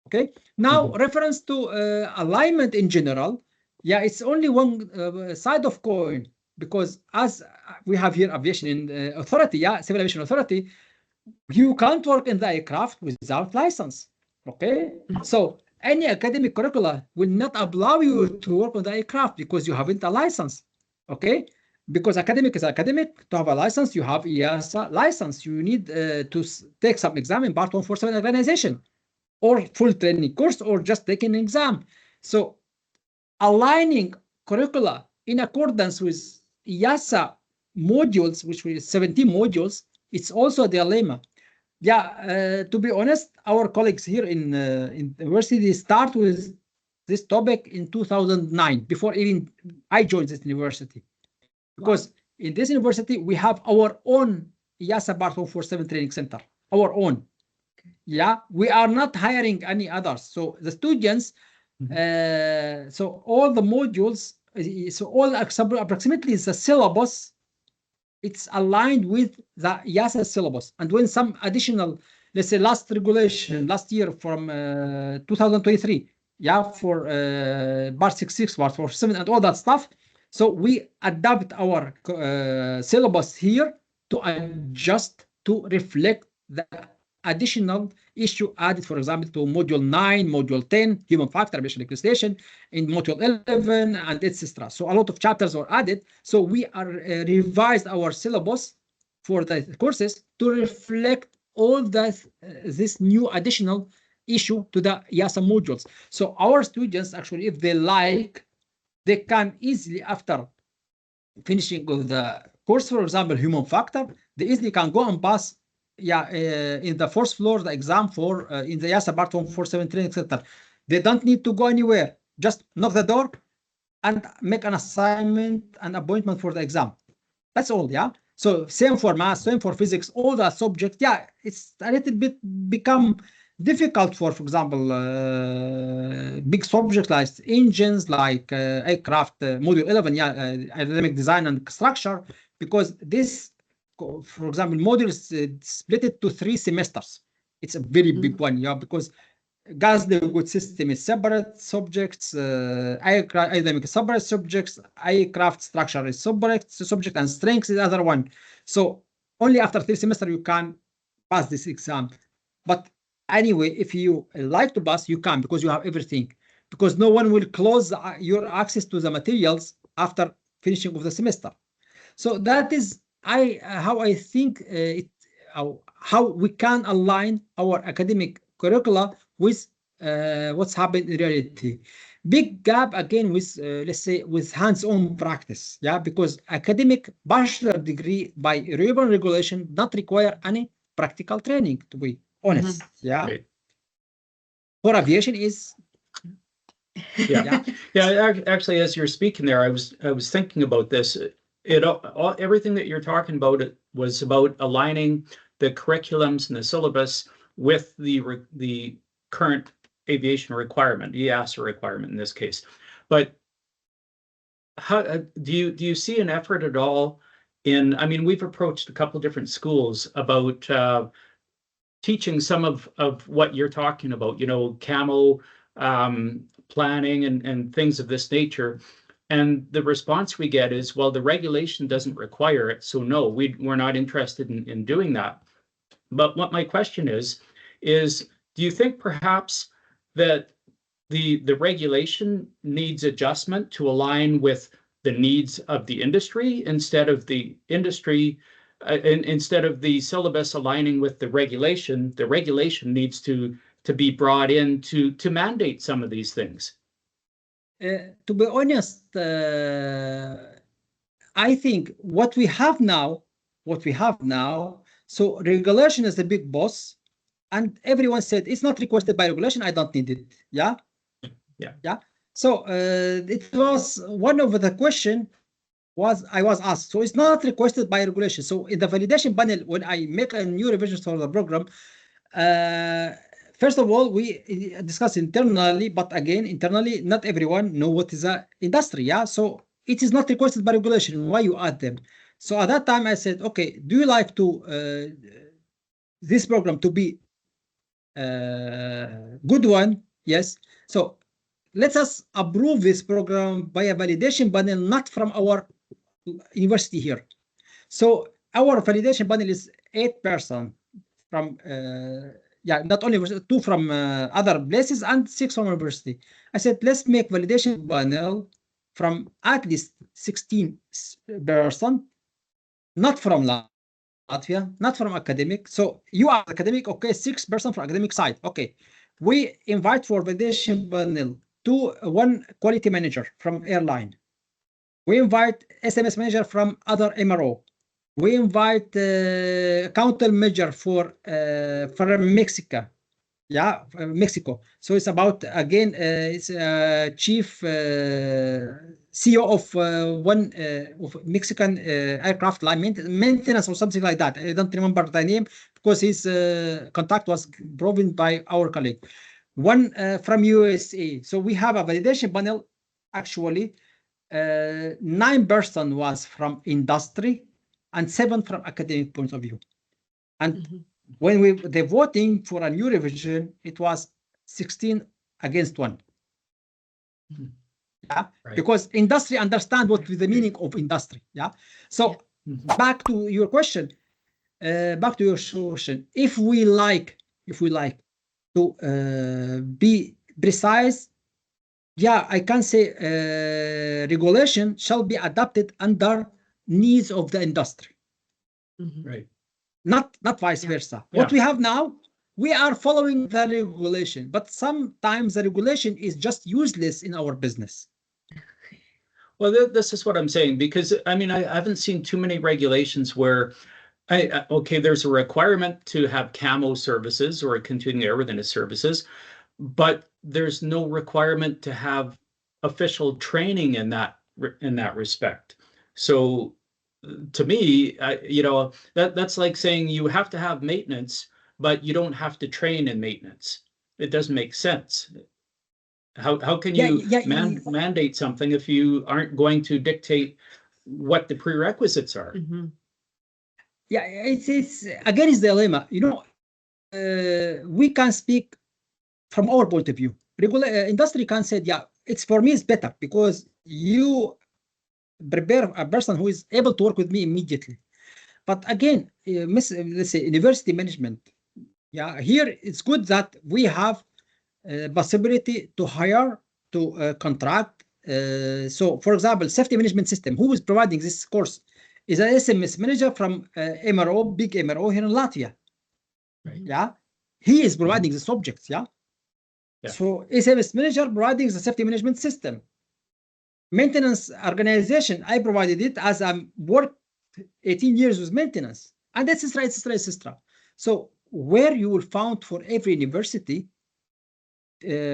Okay. Now, reference to alignment in general, it's only one side of coin, because as we have here aviation authority, civil aviation authority, you can't work in the aircraft without license. Okay. So any academic curricula will not allow you to work on the aircraft because you haven't a license. Okay. Because academic is academic. To have a license, you have EASA license. You need to take some exam in Part 147 organization, or full training course, or just taking an exam. So aligning curricula in accordance with EASA modules, which were 17 modules, it's also a dilemma. To be honest, our colleagues here in the university start with this topic in 2009, before even I joined this university. Because in this university, we have our own EASA Part 147 training center, our own. We are not hiring any others. So the students, so all the modules, so all approximately the syllabus, it's aligned with the EASA syllabus. And when some additional, let's say last regulation, last year from 2023, for Part 6.6, Part 4.7, and all that stuff. So we adapt our syllabus here to adjust to reflect the additional issue added, for example, to module 9, module 10, human factor, aviation legislation, in module 11, and etc. So a lot of chapters were added. So we are revised our syllabus for the courses to reflect all this new additional issue to the EASA modules. So our students, actually, if they like, they can easily, after finishing with the course, for example, human factor, they easily can go and pass in the first floor the exam for in the EASA Part 147 training center. They don't need to go anywhere. Just knock the door and make an assignment, an appointment for the exam. That's all. So same for math, same for physics, all the subjects. It's a little bit become difficult for example, big subjects like engines, like aircraft, module 11, aerodynamic design and structure, because this, for example, module is split it to 3 semesters. It's a very big one, because gas liquid system is separate subjects, aircraft aerodynamic separate subjects, aircraft structure is separate subject, and strength is the other one. So only after 3 semesters you can pass this exam. But anyway, if you like to pass, you can, because you have everything. Because no one will close your access to the materials after finishing of the semester. So that is how I think how we can align our academic curricula with what's happened in reality. Big gap again with let's say with hands-on practice, because academic bachelor degree by European regulation not require any practical training, to be honest. Right. For aviation is Actually, as you're speaking there, I was thinking about this. Everything that you're talking about, it was about aligning the curriculums and the syllabus with the current aviation requirement, EASA requirement in this case. But how do you see an effort at all in? I mean, we've approached a couple of different schools about teaching some of what you're talking about, camo planning and things of this nature. And the response we get is, well, the regulation doesn't require it, so no, we're not interested in doing that. But what my question is do you think perhaps that the regulation needs adjustment to align with the needs of the industry instead of the industry, instead of the syllabus aligning with the regulation needs to be brought in to mandate some of these things? To be honest, I think what we have now, so regulation is the big boss, and everyone said it's not requested by regulation, I don't need it. Yeah. So it was one of the question I was asked. So it's not requested by regulation. So in the validation panel, when I make a new revision for the program, first of all, we discuss internally, but again, internally, not everyone know what is a industry. Yeah. So it is not requested by regulation. Why you add them? So at that time, I said, okay, do you like to this program to be good one? Yes. So let us approve this program by a validation panel, not from our university here. So our validation panel is 8 persons from not only 2 from other places and 6 from university. I said, let's make validation panel from at least 16 persons, not from Latvia, not from academic. So you are academic, okay, 6 persons from academic side. Okay, we invite for validation panel one quality manager from airline. We invite SMS manager from other MRO. We invite countermeasure from Mexico. Yeah, Mexico. So it's about, again, it's chief CEO of one of Mexican aircraft line maintenance or something like that. I don't remember the name because his contact was proven by our colleague. One from USA. So we have a validation panel. Actually, 9 persons was from industry and 7 from academic point of view. And when the voting for a new revision, it was 16 against 1. Yeah, right. Because industry understand what is the meaning of industry. Yeah. So back to your question. If we like to be precise, yeah, I can say regulation shall be adapted under needs of the industry. Right. Not vice versa. What we have now, we are following the regulation, but sometimes the regulation is just useless in our business. Well, this is what I'm saying, because I mean, I haven't seen too many regulations where okay, there's a requirement to have camo services or continuing airworthiness services, but there's no requirement to have official training in that respect. So to me, that's like saying you have to have maintenance, but you don't have to train in maintenance. It doesn't make sense. How can you mandate something if you aren't going to dictate what the prerequisites are? Yeah, it's again, it's the dilemma. We can speak from our point of view. Industry can say, yeah, it's for me, it's better because you prepare a person who is able to work with me immediately. But again, let's say university management. Yeah, here it's good that we have possibility to hire, to contract. So, for example, safety management system, who is providing this course is an SMS manager from MRO, big MRO here in Latvia. Right. Yeah, he is providing the subjects. Yeah. So SMS manager providing the safety management system. Maintenance organization, I provided it as I worked 18 years with maintenance, and etc., etc., etc. So where you will find for every university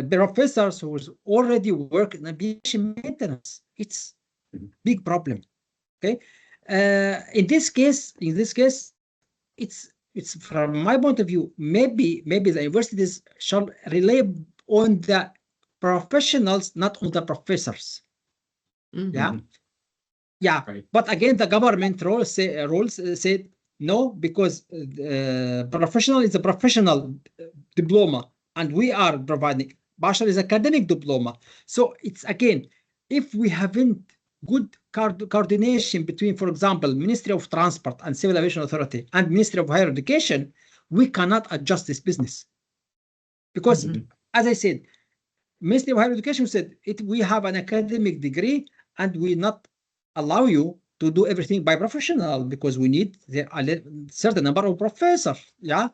professors who already work in aviation maintenance, it's big problem. Okay, in this case, it's from my point of view, maybe the universities shall rely on the professionals, not on the professors. Yeah. Right. But again, the government rules said no, because professional is a professional diploma, and we are providing partial is academic diploma. So it's again, if we haven't good coordination between, for example, Ministry of Transport and Civil Aviation Authority and Ministry of Higher Education, we cannot adjust this business. Because, as I said, Ministry of Higher Education said, we have an academic degree and we not allow you to do everything by professional because we need a certain number of professors. Yeah.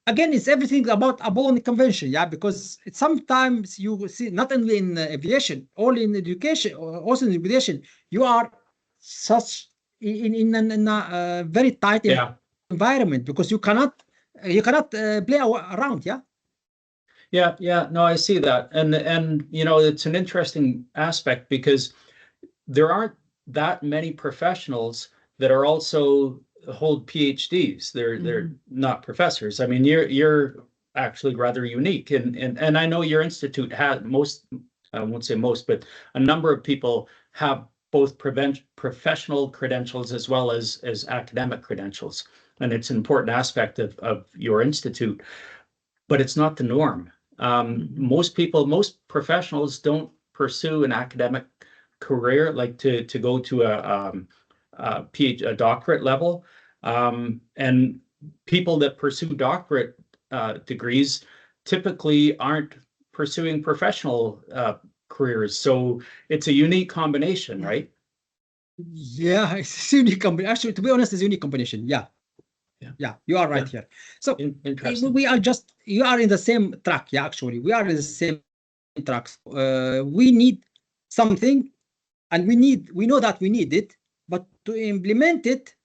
Again, it's everything about Bologna Convention. Yeah, because sometimes you see not only in aviation, only in education, also in aviation, you are such in a very tight environment because you cannot play around. Yeah. Yeah, no, I see that. And you know, it's an interesting aspect because there aren't that many professionals that are also hold PhDs. They're not professors. I mean, you're actually rather unique. And I know your institute had most, I won't say most, but a number of people have both professional credentials as well as academic credentials. And it's an important aspect of your institute, but it's not the norm. Most professionals don't pursue an academic career, like to go to a doctorate level. And people that pursue doctorate degrees typically aren't pursuing professional careers. So it's a unique combination, right? Yeah, it's a unique combination. Actually, to be honest, it's a unique combination. Yeah, you are right here. So Interesting. you are in the same track. Yeah, actually, we are in the same track. We need something, and we know that we need it, but to implement it,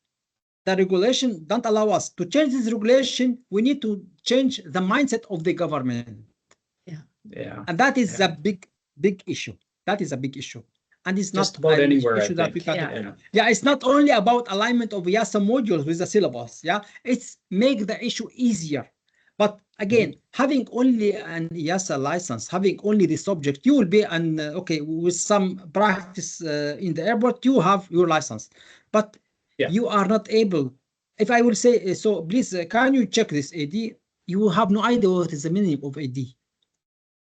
the regulation don't allow us to change this regulation. We need to change the mindset of the government. Yeah. And that is a big issue. That is a big issue. And it's Just not about an anywhere, issue I that we think. can. Yeah, it's not only about alignment of EASA modules with the syllabus. Yeah, it's make the issue easier. But again, having only an EASA license, having only the subject, you will be okay with some practice in the airport. You have your license, but you are not able. If I will say so, please can you check this AD? You have no idea what is the meaning of AD.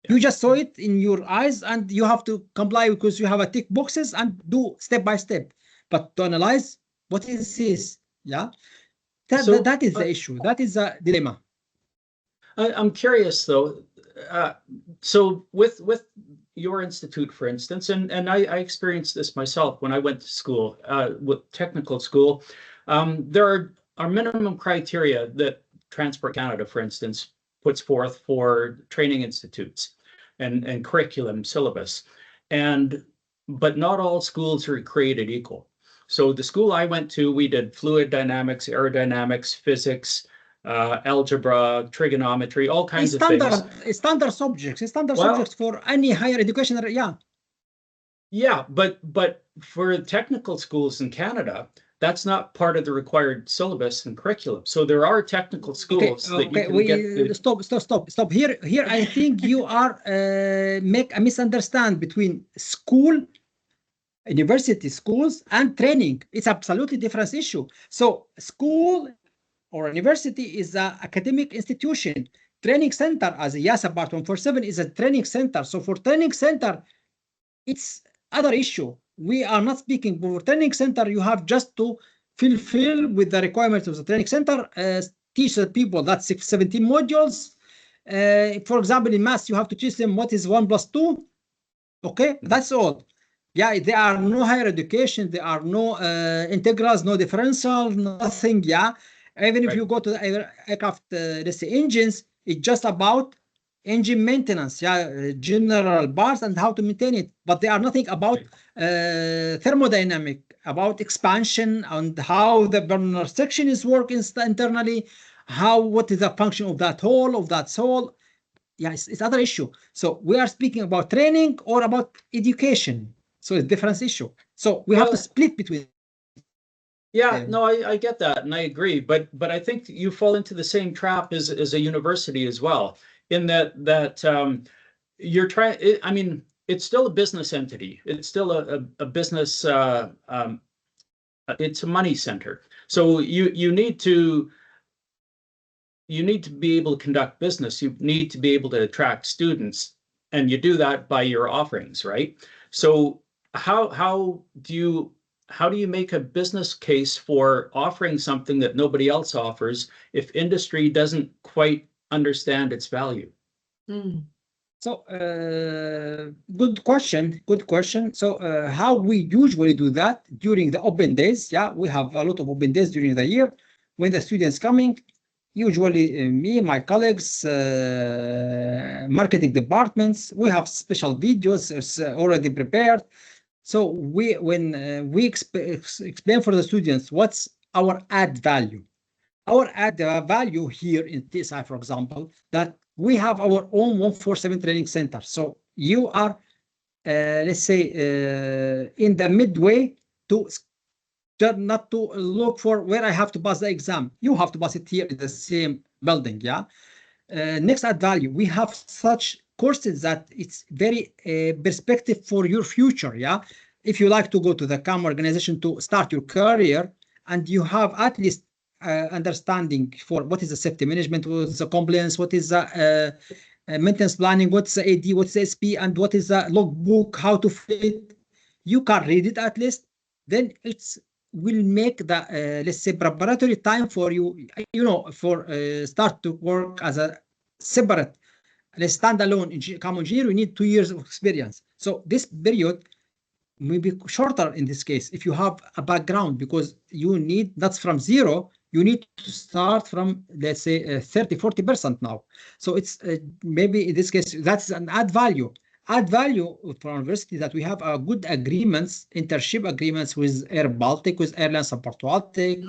You just saw it in your eyes and you have to comply because you have a tick boxes and do step by step. But to analyze what is this, that is the issue. That is a dilemma. I'm curious though. So with your institute, for instance, and I experienced this myself when I went to school, with technical school. There are minimum criteria that Transport Canada, for instance, puts forth for training institutes and curriculum syllabus. But not all schools are created equal. So the school I went to, we did fluid dynamics, aerodynamics, physics, algebra, trigonometry, all kinds of things. Standard subjects for any higher education. But for technical schools in Canada, that's not part of the required syllabus and curriculum. So there are technical schools that you can get. Stop. Here, I think you are make a misunderstand between school, university schools, and training. It's absolutely different issue. So school or university is an academic institution. Training center, as EASA Part 147, is a training center. So for training center, it's other issue. We are not speaking for training center. You have just to fulfill with the requirements of the training center, teach the people that's 17 modules. For example, in maths, you have to teach them what is 1 + 2. Okay, that's all. Yeah, there are no higher education. There are no integrals, no differential, nothing. Yeah, even if you go to the aircraft, let's say engines, it's just about engine maintenance, general parts and how to maintain it. But they are nothing about thermodynamic, about expansion and how the burner section is working internally, what is the function of that hole, of that sole. Yeah, it's other issue. So we are speaking about training or about education. So it's different issue. So we have to split between. Yeah, no, I get that and I agree, but I think you fall into the same trap as a university as well, in that you're trying. I mean, it's still a business entity. It's still a business. It's a money center. So you need to be able to conduct business. You need to be able to attract students, and you do that by your offerings, right? So how do you how do you make a business case for offering something that nobody else offers if industry doesn't quite understand its value? Mm. So, good question. Good question. So, how we usually do that during the open days? Yeah, we have a lot of open days during the year when the students coming. Usually, me, my colleagues, marketing departments, we have special videos already prepared. So, when we explain for the students what's our add value. Our add value here in TSI, for example, that we have our own 147 training center. So you are, let's say, in the midway to not to look for where I have to pass the exam. You have to pass it here in the same building. Yeah. Next add value, we have such courses that it's very perspective for your future. Yeah. If you like to go to the CAM organization to start your career and you have at least understanding for what is the safety management, what is the compliance, what is the maintenance planning, what's the AD, what's the SP, and what is the logbook, how to fit. You can read it at least. Then it's will make the let's say preparatory time for you, for start to work as a separate, standalone common engineer. You need 2 years of experience. So this period may be shorter in this case if you have a background, because you need, that's from zero, you need to start from, let's say, 30-40% now. So it's maybe in this case that's an add value for university, that we have good agreements, internship agreements with Air Baltic, with Airlines Support Baltic,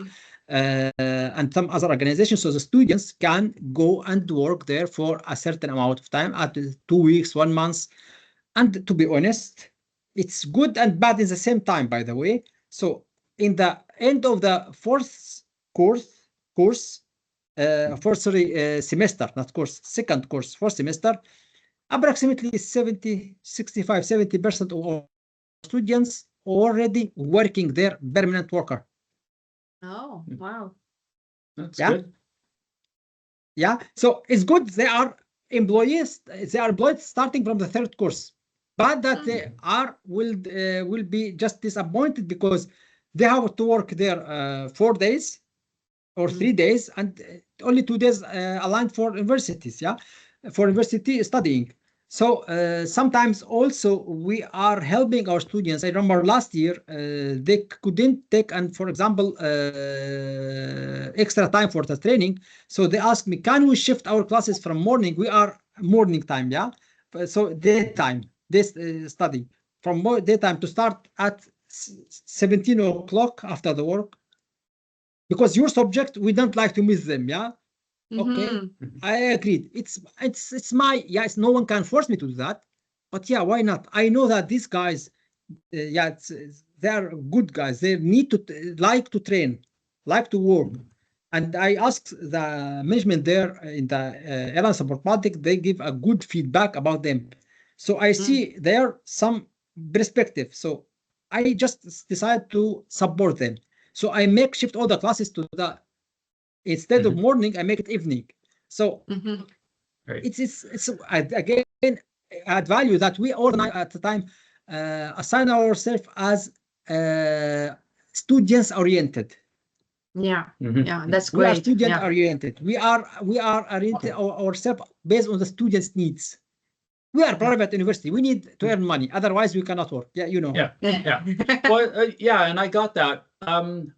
and some other organizations, so the students can go and work there for a certain amount of time, at 2 weeks, 1 month. And to be honest, it's good and bad at the same time, by the way. So in the end of the fourth semester, not course, second course, fourth semester, approximately 70% of our students already working there, permanent worker. Oh, wow. That's Yeah. good. Yeah, so it's good. They are employees. They are employed starting from the third course, but that they will be just disappointed because they have to work there 4 days or 3 days, and only 2 days aligned for universities. Yeah, for university studying. So sometimes also we are helping our students. I remember last year they couldn't take, and for example, extra time for the training. So they asked me, can we shift our classes from morning? We are morning time, yeah. So daytime, this study from daytime to start at 17 o'clock after the work, because your subject we don't like to miss them, yeah. Okay, I agreed. It's my, yes. No one can force me to do that, but yeah, why not? I know that these guys, yeah, they are good guys. They need to like to train, like to work. And I asked the management there in the Airline Support Baltic. They give a good feedback about them. So I see there some perspective. So I just decided to support them. So I make shift all the classes to the, instead of morning, I make it evening. So Right. it's again add value that we all at the time assign ourselves as students oriented. Yeah, yeah, that's We are great. student Yeah. oriented. We are oriented ourselves based on the students' needs. We are private university. We need to earn money. Otherwise, we cannot work. Yeah, you know. Yeah, yeah. Well, yeah, and I got that.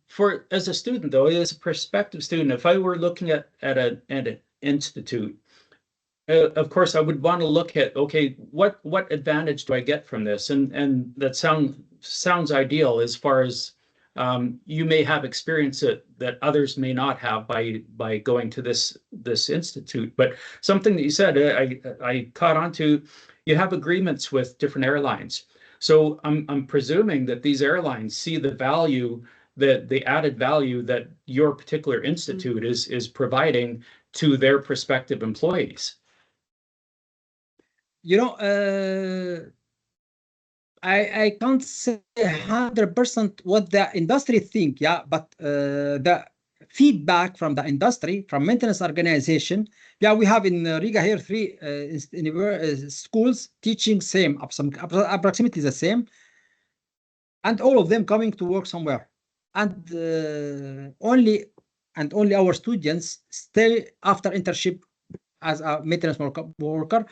For as a student though, as a prospective student, if I were looking at an institute, of course, I would want to look at, okay, what advantage do I get from this? And that sounds ideal as far as you may have experience that others may not have by going to this institute. But something that you said, I caught on to, you have agreements with different airlines. So I'm presuming that these airlines see the value, that the added value that your particular institute is providing to their prospective employees. You know, I can't say 100% what the industry think, yeah, but the feedback from the industry, from maintenance organization, yeah, we have in Riga here 3 schools teaching same, approximately the same. and all of them coming to work somewhere, and only our students stay after internship as a maintenance worker.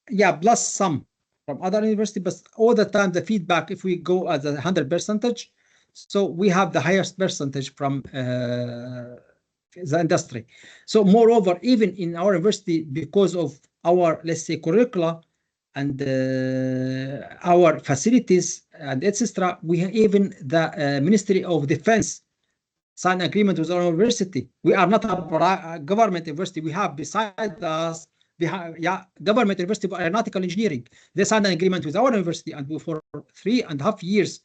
Yeah, plus some from other university, but all the time the feedback, if we go at the 100%, so we have the highest percentage from the industry. So moreover, even in our university, because of our, let's say, curricula and our facilities and etc., we have even the Ministry of Defense sign agreement with our university. We are not a government university. We have beside us, we have, government university for aeronautical engineering. They signed an agreement with our university, and for 3.5 years,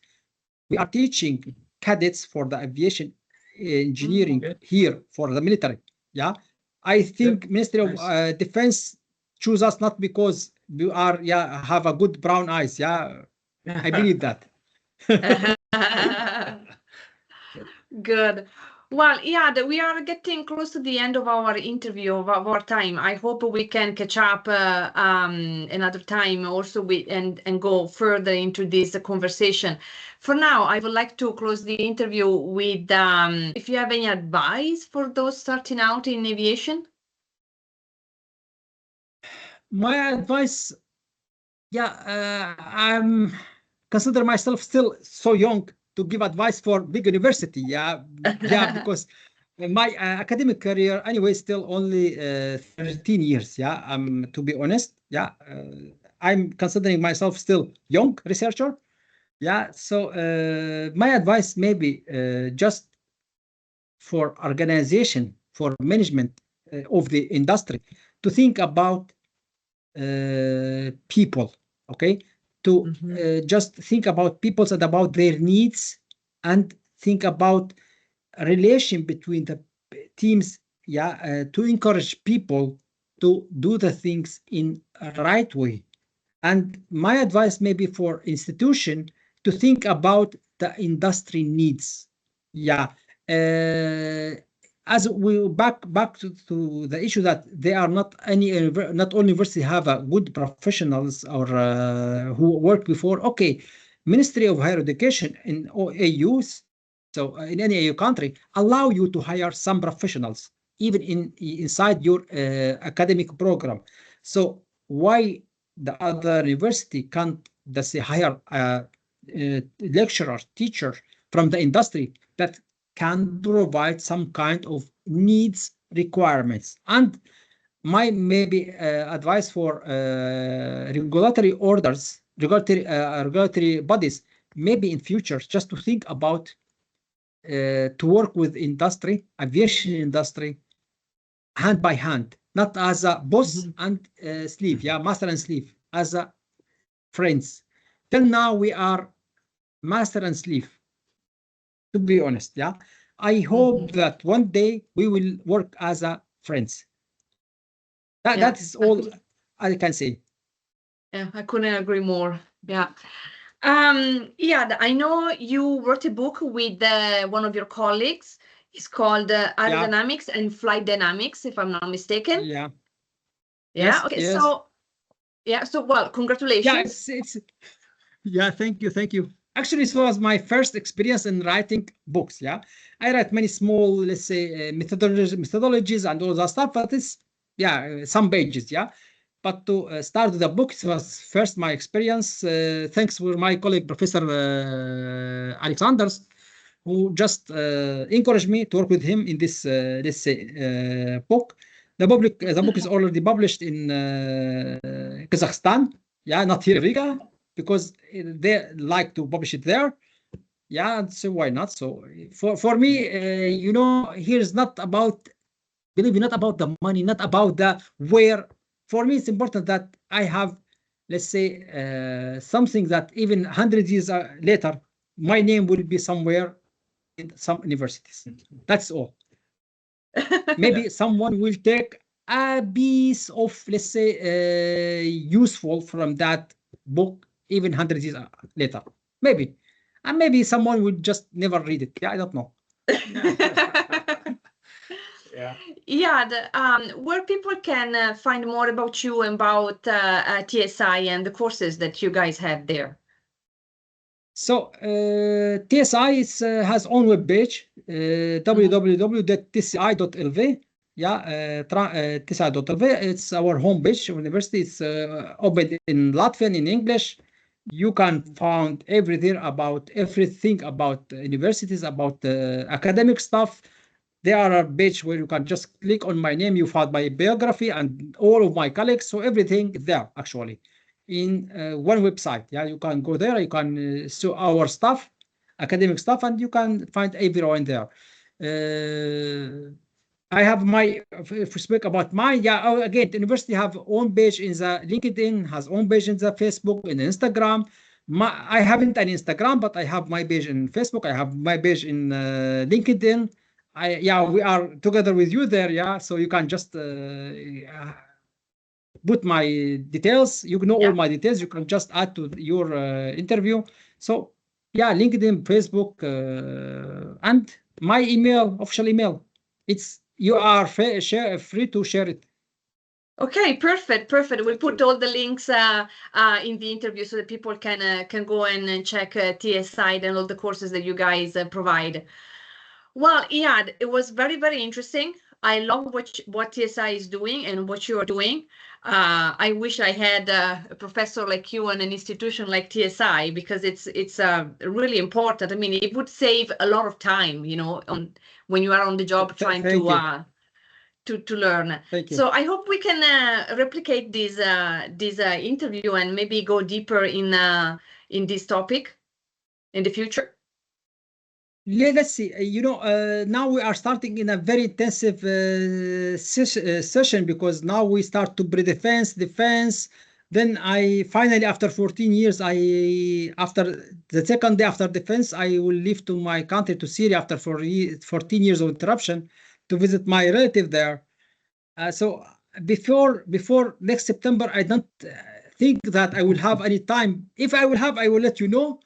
we are teaching cadets for the aviation engineering here for the military. Yeah, I think Ministry of Defense choose us not because we are have a good brown eyes. Yeah, I believe that. Good. Well, Iyad, we are getting close to the end of our interview, of our time. I hope we can catch up another time also and go further into this conversation. For now, I would like to close the interview with if you have any advice for those starting out in aviation. My advice, I'm consider myself still so young to give advice for big university. Because my academic career anyway still only 13 years. To be honest. I'm considering myself still young researcher. So my advice maybe just for organization, for management of the industry, to think about people, okay? To just think about people and about their needs, and think about a relation between the teams, to encourage people to do the things in a right way. And my advice maybe for institution to think about the industry needs. As we back to the issue that they are not all universities have a good professionals or who worked before. Okay, Ministry of Higher Education in AU, so in any AU country, allow you to hire some professionals even inside your academic program. So why the other university can't, let's say, hire a lecturer, teacher from the industry that can provide some kind of needs requirements? And my maybe advice for regulatory orders, regulatory bodies, maybe in future, just to think about to work with industry, aviation industry, hand by hand, not as a boss and slave, master and slave, as a friends. Till now we are master and slave, to be honest. I hope that one day we will work as a friends. That is all I can say. I couldn't agree more. Yeah, I know you wrote a book with one of your colleagues. It's called Aerodynamics and Flight Dynamics, if I'm not mistaken. Yes. Okay. Yes. So well, congratulations. Thank you. Actually, it was my first experience in writing books. I write many small, let's say, methodologies and all that stuff, but it's some pages. But to start the book, it was first my experience. Thanks for my colleague Professor Alexanders, who just encouraged me to work with him in this, let's say, book. The book is already published in Kazakhstan. Not here in Riga, because they like to publish it there. So why not? So for me, here's not about, believe me, not about the money, not about the where. For me, it's important that I have, let's say, something that even 100 years later, my name will be somewhere in some universities. That's all. Maybe someone will take a piece of, let's say, useful from that book, even 100 years later. Maybe. And maybe someone would just never read it. I don't know. Where people can find more about you and about TSI and the courses that you guys have there. So TSI has own web page, www.tci.lv. Yeah, tci.lv. It's our home page of university. It's open in Latvian, in English. You can find everything about universities, about academic stuff. There are a page where you can just click on my name. You find my biography and all of my colleagues. So everything there actually in one website. Yeah, you can go there. You can see our stuff, academic stuff, and you can find everyone there. I have my, if we speak about mine, yeah, again, the university have own page in the LinkedIn, has own page in the Facebook, in Instagram. I haven't an Instagram, but I have my page in Facebook. I have my page in LinkedIn. Yeah, we are together with you there. Yeah, so you can just put my details. You know all my details. You can just add to your interview. So yeah, LinkedIn, Facebook, and my email, official email. You are free to share it. Okay, perfect. We'll put all the links in the interview so that people can go and check TSI and all the courses that you guys provide. Well, Iyad, it was very, very interesting. I love what TSI is doing and what you are doing. I wish I had a professor like you and an institution like TSI, because it's really important. I mean, it would save a lot of time, when you are on the job trying to learn. Thank you. So I hope we can replicate this interview and maybe go deeper in this topic in the future. Yeah, let's see. Now we are starting in a very intensive session, because now we start to pre-defense, defense. Then I finally, after 14 years, after the second day after defense, I will leave to my country, to Syria, after 14 years of interruption, to visit my relative there. So before next September, I don't think that I will have any time. If I will have, I will let you know.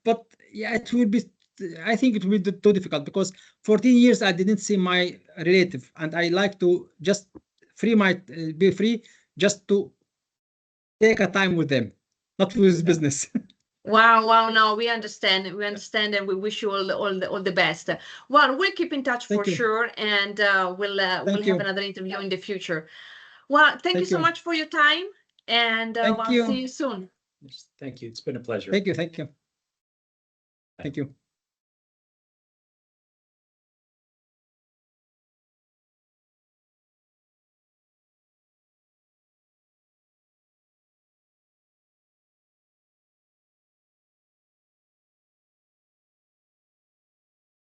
But yeah, it will be. I think it will be too difficult, because 14 years I didn't see my relative, and I like to just be free, just to take a time with them, not with business. Wow! No, we understand, and we wish you all the best. Well, we'll keep in touch for sure, and we'll have another interview in the future. Well, thank you so much for your time, and Thank we'll you. see you soon. Thank you. It's been a pleasure. Thank you. Thank you.